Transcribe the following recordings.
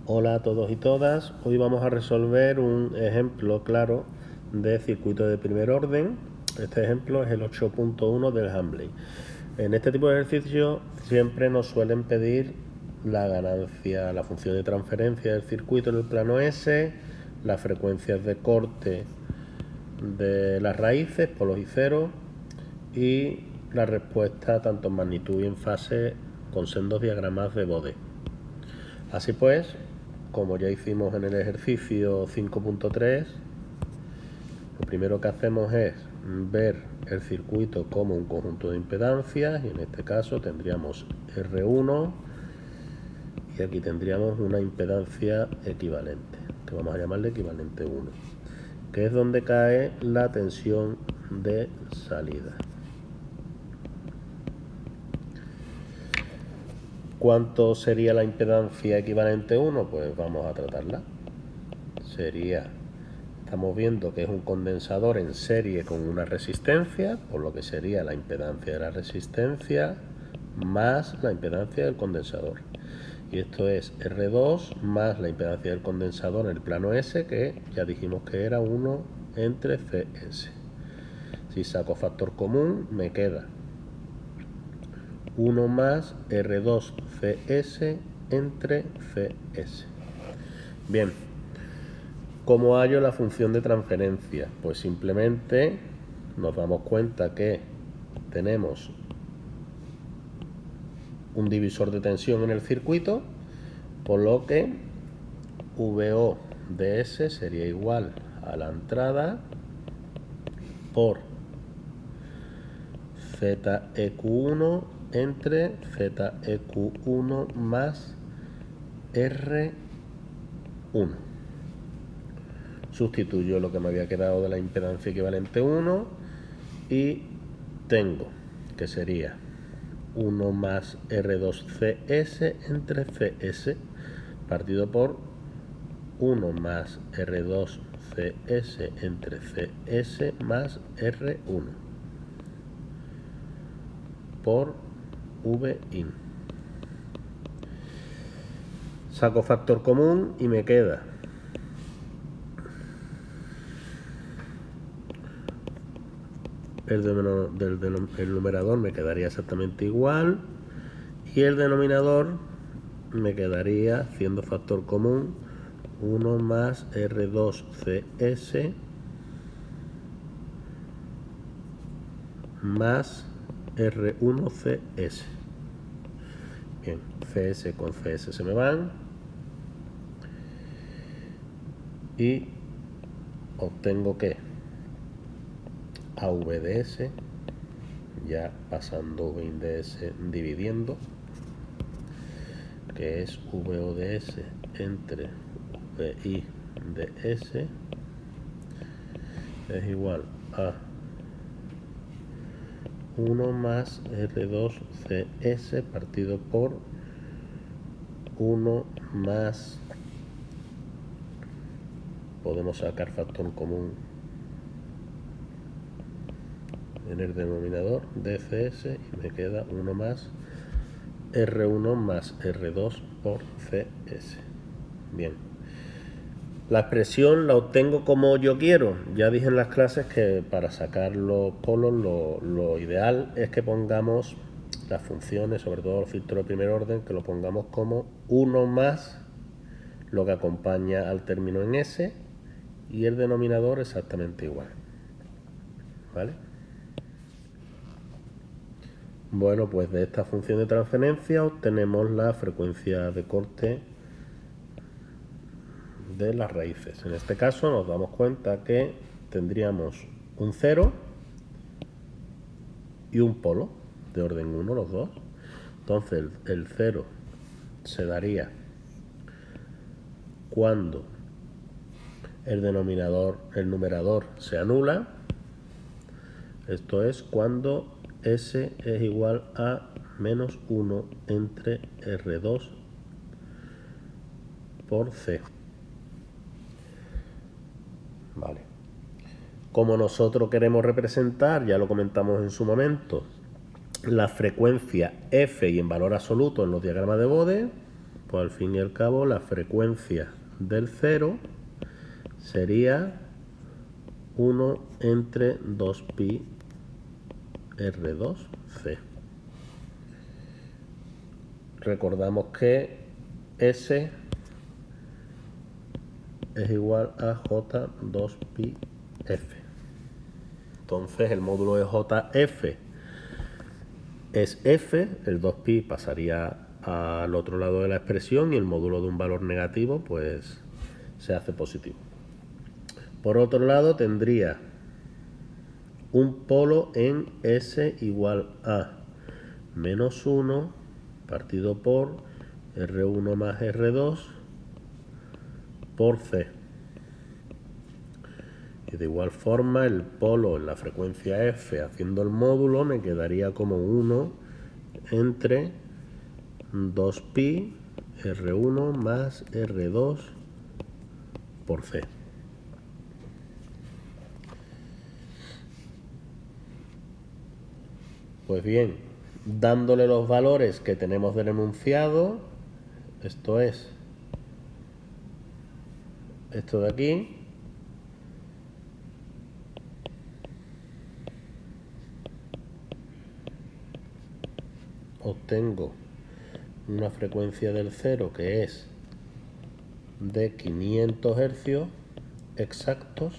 Hola a todos y todas, hoy vamos a resolver un ejemplo claro de circuito de primer orden. Este ejemplo es el 8.1 del Hambley. En este tipo de ejercicio siempre nos suelen pedir la ganancia, la función de transferencia del circuito en el plano S, las frecuencias de corte de las raíces, polos y ceros, y la respuesta tanto en magnitud y en fase con sendos diagramas de Bode. Así pues, como ya hicimos en el ejercicio 5.3, lo primero que hacemos es ver el circuito como un conjunto de impedancias, y en este caso tendríamos R1 y aquí tendríamos una impedancia equivalente, que vamos a llamarle equivalente 1, que es donde cae la tensión de salida. ¿Cuánto sería la impedancia equivalente 1? Pues vamos a tratarla. Estamos viendo que es un condensador en serie con una resistencia, por lo que sería la impedancia de la resistencia más la impedancia del condensador. Y esto es R2 más la impedancia del condensador en el plano S, que ya dijimos que era 1 entre CS. Si saco factor común, me queda 1 más R2 CS entre CS. Bien, ¿cómo hallo la función de transferencia? Pues simplemente nos damos cuenta que tenemos un divisor de tensión en el circuito, por lo que VO de S sería igual a la entrada por ZEQ1 entre ZEQ1 más R1. Sustituyo lo que me había quedado de la impedancia equivalente 1 y tengo que sería 1 más R2CS entre CS partido por 1 más R2CS entre CS más R1 por Vin. Saco factor común y me queda el numerador me quedaría exactamente igual y el denominador me quedaría, haciendo factor común, 1 más R2CS más R1CS. Bien, CS con CS se me van y obtengo que AV de S, ya pasando Vin de S dividiendo, que es VO de S entre VI de S, es igual a 1 más R2CS partido por 1 más, podemos sacar factor común en el denominador de CS y me queda 1 más R1 más R2 por CS. Bien, la expresión la obtengo como yo quiero. Ya dije en las clases que para sacar los polos lo ideal es que pongamos las funciones, sobre todo los filtros de primer orden, que lo pongamos como 1 más lo que acompaña al término en S y el denominador exactamente igual. ¿Vale? Bueno, pues de esta función de transferencia obtenemos la frecuencia de corte de las raíces. En este caso nos damos cuenta que tendríamos un 0 y un polo de orden 1, los dos. Entonces el 0 se daría cuando el numerador se anula. Esto es cuando S es igual a menos 1 entre R2 por C. Vale. Como nosotros queremos representar, ya lo comentamos en su momento, la frecuencia F y en valor absoluto en los diagramas de Bode, pues al fin y al cabo la frecuencia del 0 sería 1 entre 2pi R2C. Recordamos que S es igual a J2pi F. Entonces el módulo de JF es F, el 2pi pasaría al otro lado de la expresión y el módulo de un valor negativo pues se hace positivo. Por otro lado tendría un polo en S igual a menos 1 partido por R1 más R2 por C. Y de igual forma el polo en la frecuencia F haciendo el módulo me quedaría como 1 entre 2pi R1 más R2 por C. Pues bien, dándole los valores que tenemos del enunciado, esto es esto de aquí, obtengo una frecuencia del 0 que es de 500 hercios exactos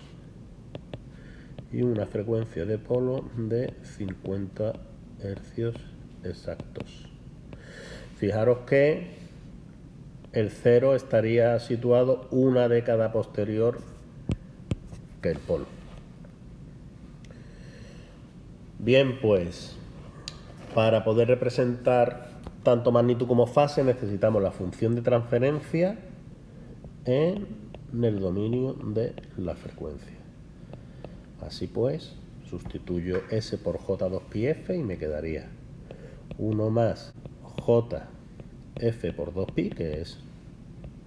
y una frecuencia de polo de 50 hercios exactos. Fijaros que el 0 estaría situado una década posterior que el polo. Bien, pues para poder representar tanto magnitud como fase necesitamos la función de transferencia en el dominio de la frecuencia. Así pues, sustituyo S por J2πf y me quedaría 1 más JF por 2pi, que es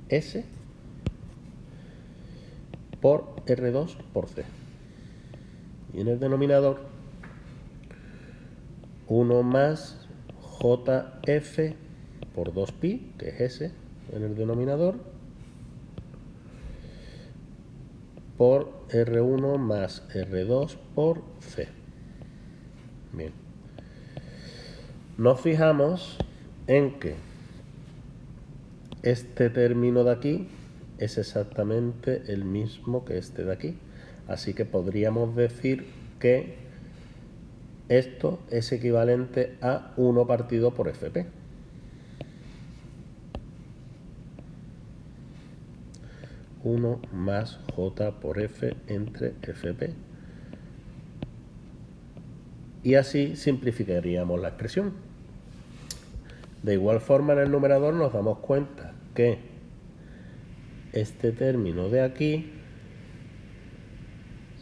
S, por R2 por C. Y en el denominador 1 más JF por 2pi, que es S en el denominador, por R1 más R2 por C. Bien. Nos fijamos en que este término de aquí es exactamente el mismo que este de aquí. Así que podríamos decir que esto es equivalente a 1 partido por Fp. Uno más J por F entre Fp. Y así simplificaríamos la expresión. De igual forma en el numerador nos damos cuenta que este término de aquí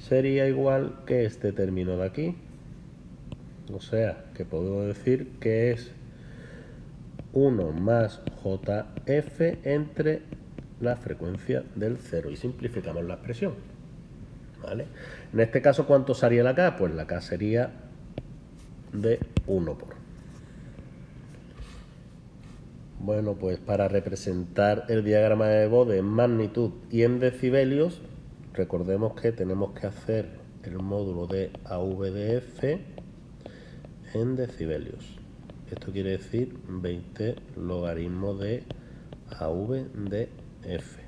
sería igual que este término de aquí. O sea, que podemos decir que es 1 más JF entre la frecuencia del 0 y simplificamos la expresión. ¿Vale? En este caso, ¿cuánto sería la K? Pues la K sería de 1 por. Bueno, pues para representar el diagrama de Bode en magnitud y en decibelios, recordemos que tenemos que hacer el módulo de AV de F en decibelios. Esto quiere decir 20 logaritmos de AV de F.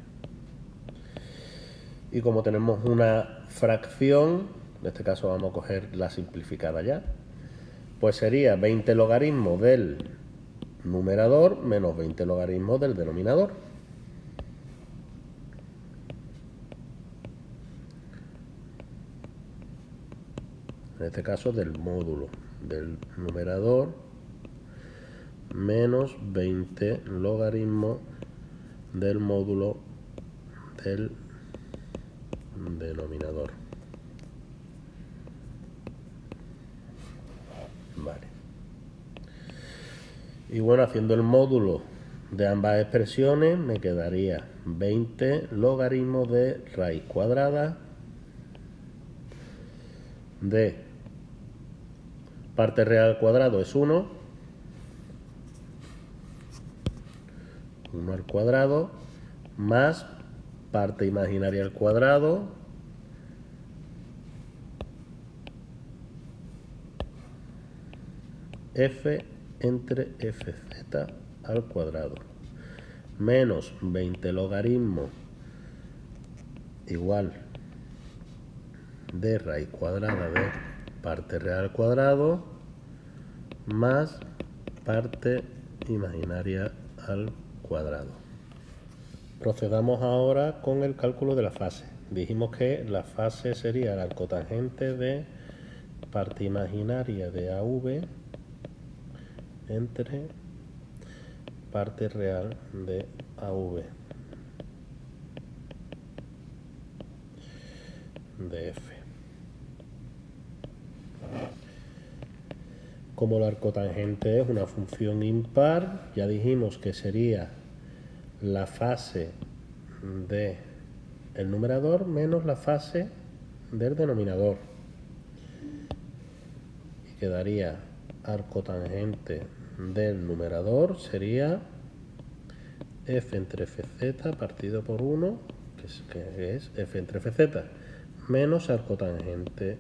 Y como tenemos una fracción, en este caso vamos a coger la simplificada ya, pues sería 20 logaritmos del numerador menos 20 logaritmos del denominador. En este caso del módulo del numerador menos 20 logaritmos del módulo del denominador. Vale. Y bueno, haciendo el módulo de ambas expresiones me quedaría 20 logaritmos de raíz cuadrada de parte real al cuadrado es 1 1 al cuadrado más parte imaginaria al cuadrado f entre fz al cuadrado menos 20 logaritmo igual de raíz cuadrada de parte real al cuadrado más parte imaginaria al cuadrado. Procedamos ahora con el cálculo de la fase. Dijimos que la fase sería la arcotangente de parte imaginaria de AV entre parte real de AV de F. Como la arcotangente es una función impar, ya dijimos que sería la fase del numerador menos la fase del denominador. Y quedaría arcotangente del numerador sería f entre fz partido por 1, que es f entre fz, menos arcotangente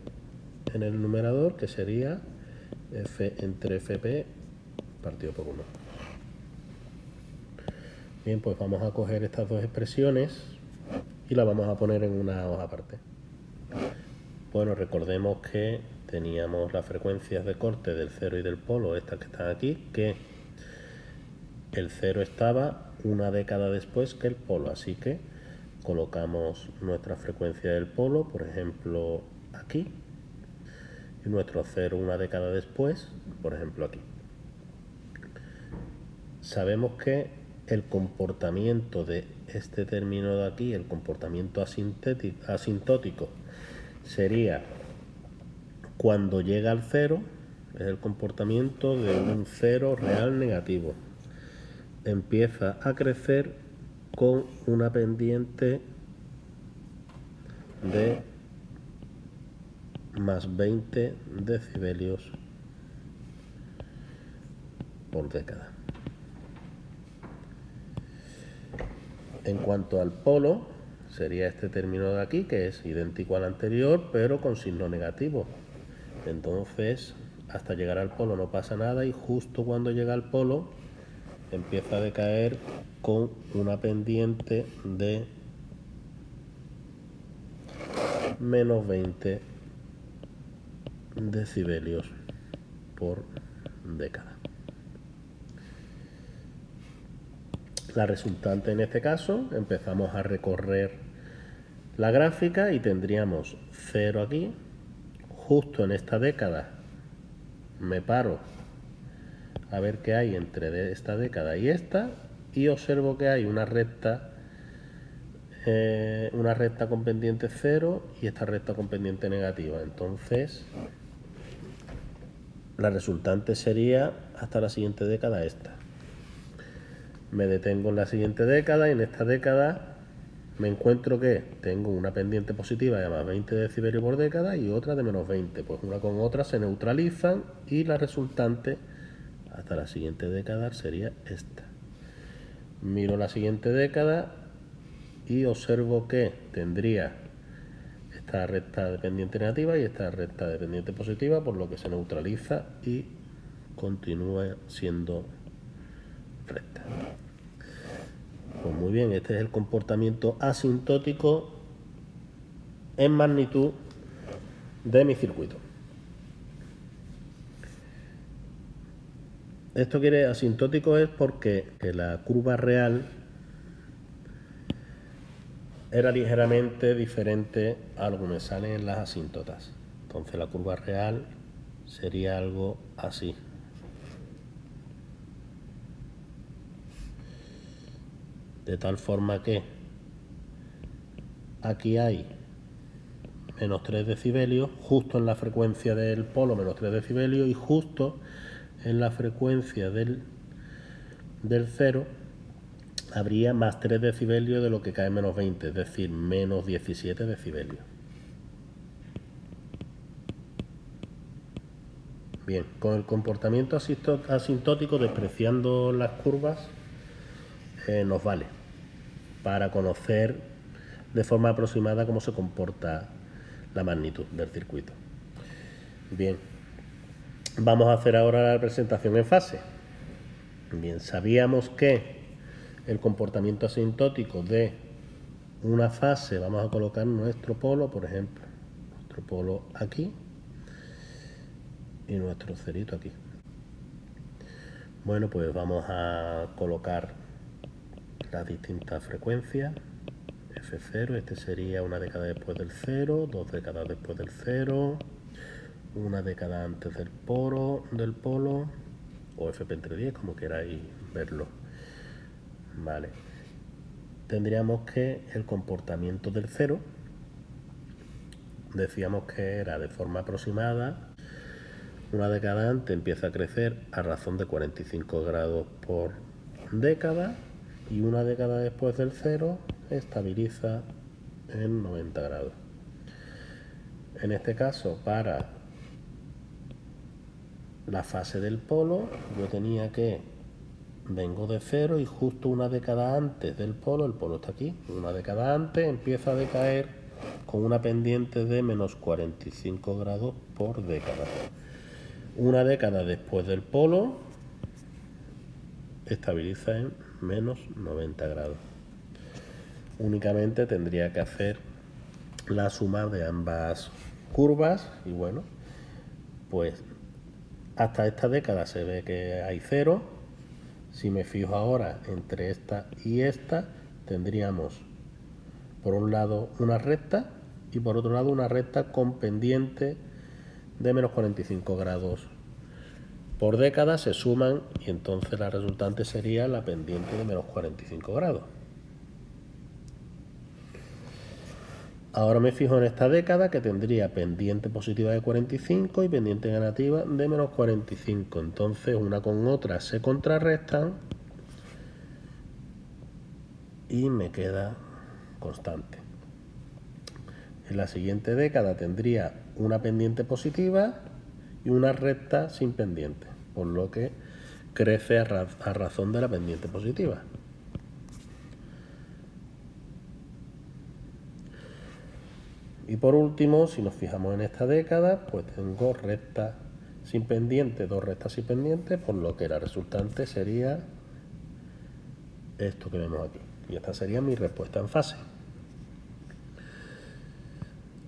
en el numerador, que sería f entre fp partido por 1. Bien, pues vamos a coger estas dos expresiones y las vamos a poner en una hoja aparte. Bueno, recordemos que teníamos las frecuencias de corte del cero y del polo, estas que están aquí, que el cero estaba una década después que el polo, así que colocamos nuestra frecuencia del polo, por ejemplo, aquí, y nuestro cero una década después, por ejemplo, aquí. Sabemos que el comportamiento de este término de aquí, el comportamiento asintótico, sería cuando llega al cero, es el comportamiento de un cero real negativo. Empieza a crecer con una pendiente de más 20 decibelios por década. En cuanto al polo, sería este término de aquí, que es idéntico al anterior, pero con signo negativo. Entonces, hasta llegar al polo no pasa nada y justo cuando llega al polo, empieza a decaer con una pendiente de menos 20 decibelios por década. La resultante en este caso, empezamos a recorrer la gráfica y tendríamos 0 aquí. Justo en esta década me paro a ver qué hay entre esta década y esta y observo que hay una recta con pendiente 0 y esta recta con pendiente negativa. Entonces la resultante sería hasta la siguiente década esta. Me detengo en la siguiente década y en esta década me encuentro que tengo una pendiente positiva de más 20 decibelios por década y otra de menos 20. Pues una con otra se neutralizan y la resultante hasta la siguiente década sería esta. Miro la siguiente década y observo que tendría esta recta de pendiente negativa y esta recta de pendiente positiva, por lo que se neutraliza y continúa siendo recta. Pues muy bien, este es el comportamiento asintótico en magnitud de mi circuito. Esto quiere asintótico es porque la curva real era ligeramente diferente a lo que me sale en las asíntotas. Entonces la curva real sería algo así. De tal forma que aquí hay menos 3 decibelios, justo en la frecuencia del polo menos 3 decibelios y justo en la frecuencia del cero habría más 3 decibelios de lo que cae menos 20, es decir, menos 17 decibelios. Bien, con el comportamiento asintótico, despreciando las curvas, nos vale para conocer de forma aproximada cómo se comporta la magnitud del circuito. Bien, vamos a hacer ahora la presentación en fase. Bien, sabíamos que el comportamiento asintótico de una fase, vamos a colocar nuestro polo, por ejemplo, nuestro polo aquí y nuestro cerito aquí. Bueno, pues vamos a colocar las distintas frecuencias. F0, este sería una década después del 0, 2 décadas después del 0, una década antes del polo, o FP entre 10, como queráis verlo. Vale. Tendríamos que el comportamiento del 0, decíamos que era de forma aproximada. Una década antes empieza a crecer a razón de 45 grados por década y una década después del 0 estabiliza en 90 grados. En este caso, para la fase del polo, yo tenía que vengo de 0 y justo una década antes del polo, el polo está aquí, una década antes empieza a decaer con una pendiente de menos 45 grados por década. Una década después del polo estabiliza en menos 90 grados. Únicamente tendría que hacer la suma de ambas curvas y bueno, pues hasta esta década se ve que hay 0. Si me fijo ahora entre esta y esta, tendríamos por un lado una recta y por otro lado una recta con pendiente de menos 45 grados por década, se suman y entonces la resultante sería la pendiente de menos 45 grados. Ahora me fijo en esta década que tendría pendiente positiva de 45 y pendiente negativa de menos 45. Entonces una con otra se contrarrestan y me queda constante. En la siguiente década tendría una pendiente positiva y una recta sin pendiente, por lo que crece a razón de la pendiente positiva. Y por último, si nos fijamos en esta década, pues tengo recta sin pendiente, dos rectas sin pendiente, por lo que la resultante sería esto que vemos aquí. Y esta sería mi respuesta en fase.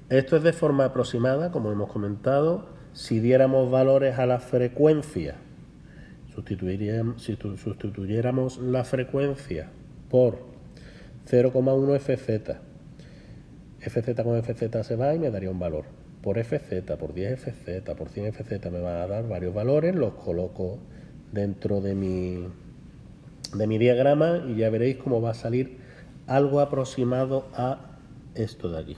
Esto es de forma aproximada, como hemos comentado. Si diéramos valores a la frecuencia, si sustituyéramos la frecuencia por 0,1 FZ, FZ con FZ se va y me daría un valor. Por FZ, por 10 FZ, por 100 FZ me va a dar varios valores, los coloco dentro de mi diagrama y ya veréis cómo va a salir algo aproximado a esto de aquí.